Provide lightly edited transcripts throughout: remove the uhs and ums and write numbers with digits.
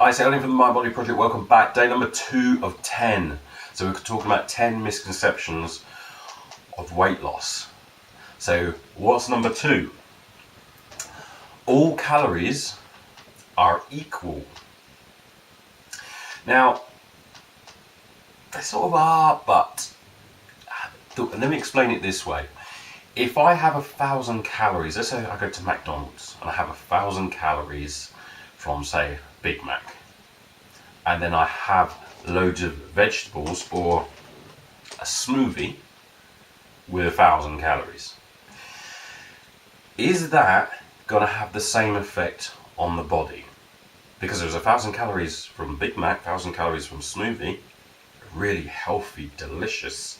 Hi, Sailing from the Mind Body Project. Welcome back. Day number 2 of 10. So we're talking about 10 misconceptions of weight loss. So what's number 2? All calories are equal. Now, they sort of are, but let me explain it this way. If I have 1,000 calories, let's say I go to McDonald's and I have 1,000 calories from, say, Big Mac, and then I have loads of vegetables or a smoothie with 1,000 calories, is that going to have the same effect on the body? Because there's 1,000 calories from Big Mac, 1,000 calories from smoothie, really healthy, delicious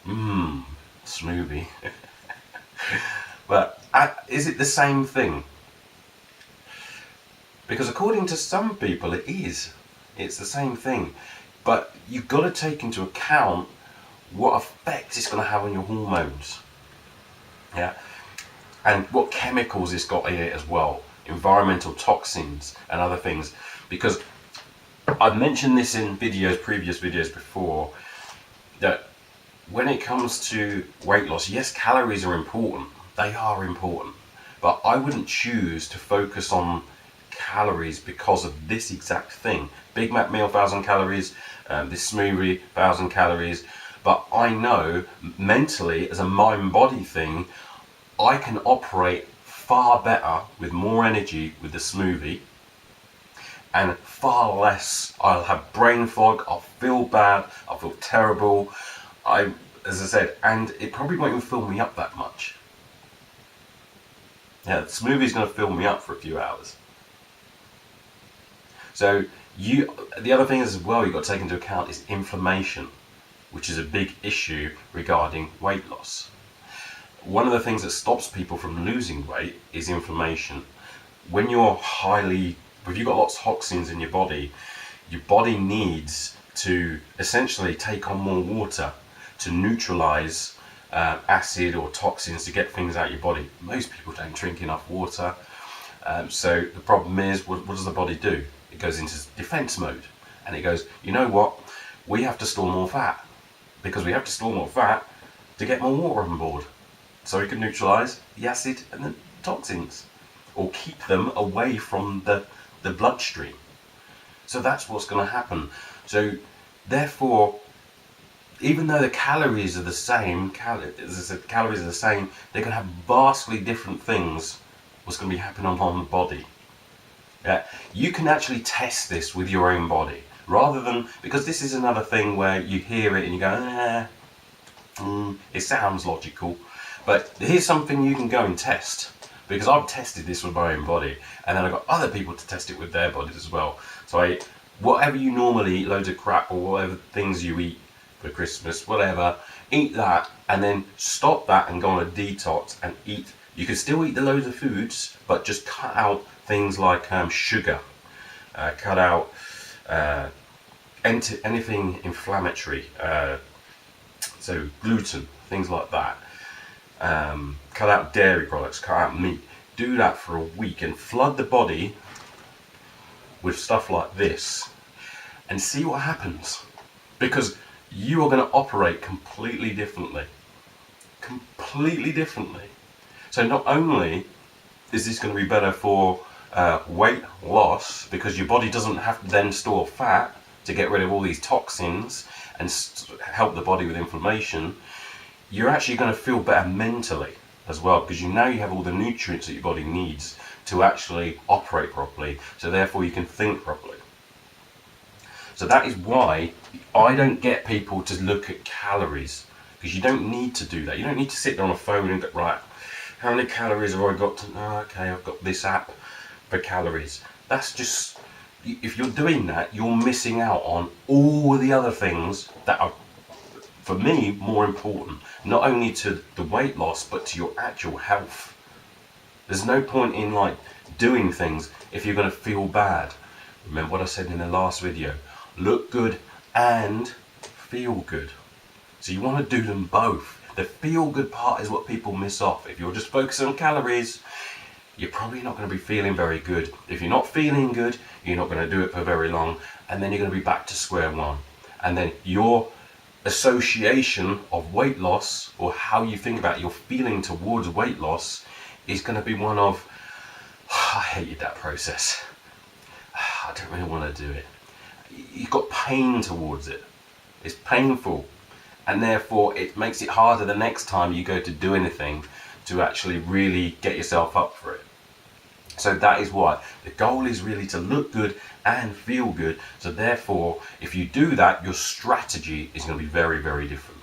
smoothie. But is it the same thing? Because according to some people it is. It's the same thing. But you've got to take into account what effect it's going to have on your hormones. Yeah. And what chemicals it's got in it as well. Environmental toxins and other things. Because I've mentioned this in previous videos before, that when it comes to weight loss, yes, calories are important. They are important. But I wouldn't choose to focus on calories because of this exact thing. Big Mac meal, 1,000 calories, this smoothie, 1,000 calories. But I know mentally, as a mind-body thing, I can operate far better with more energy with the smoothie, and far less. I'll have brain fog, I'll feel bad, I'll feel terrible, as I said, and it probably won't even fill me up that much. Yeah, the smoothie's going to fill me up for a few hours. So the other thing as well you've got to take into account is inflammation, which is a big issue regarding weight loss. One of the things that stops people from losing weight is inflammation. When if you've got lots of toxins in your body needs to essentially take on more water to neutralize acid or toxins to get things out of your body. Most people don't drink enough water. So the problem is, what does the body do? It goes into defense mode, and it goes, you know what? We have to store more fat, because we have to store more fat to get more water on board, so we can neutralize the acid and the toxins, or keep them away from the bloodstream. So that's what's going to happen. So therefore, even though the calories are the same, calories are the same, they're going to have vastly different things what's going to be happening on the body. Yeah, you can actually test this with your own body, rather than, because this is another thing where you hear it and you go, it sounds logical, but here's something you can go and test, because I've tested this with my own body, and then I've got other people to test it with their bodies as well. So whatever you normally eat, loads of crap, or whatever things you eat for Christmas, whatever, eat that, and then stop that and go on a detox and eat. You can still eat the loads of foods, but just cut out things like sugar, cut out anything inflammatory, so gluten, things like that. Cut out dairy products, cut out meat. Do that for a week and flood the body with stuff like this and see what happens, because you are going to operate completely differently. So not only is this going to be better for weight loss, because your body doesn't have to then store fat to get rid of all these toxins and help the body with inflammation, you're actually going to feel better mentally as well, because you have all the nutrients that your body needs to actually operate properly, so therefore you can think properly. So that is why I don't get people to look at calories, because you don't need to do that. You don't need to sit there on a phone and go, right, how many calories have I got? Okay, I've got this app for calories. That's just, if you're doing that, you're missing out on all the other things that are, for me, more important, not only to the weight loss, but to your actual health. There's no point in doing things if you're going to feel bad. Remember what I said in the last video, look good and feel good. So you want to do them both. The feel good part is what people miss off. If you're just focusing on calories, you're probably not going to be feeling very good. If you're not feeling good, you're not going to do it for very long, and then you're going to be back to square one. And then your association of weight loss, or how you think about your feeling towards weight loss, is going to be one of, I hated that process. I don't really want to do it. You've got pain towards it. It's painful. And therefore it makes it harder the next time you go to do anything to actually really get yourself up for it. So that is why the goal is really to look good and feel good. So therefore, if you do that, your strategy is going to be very, very different.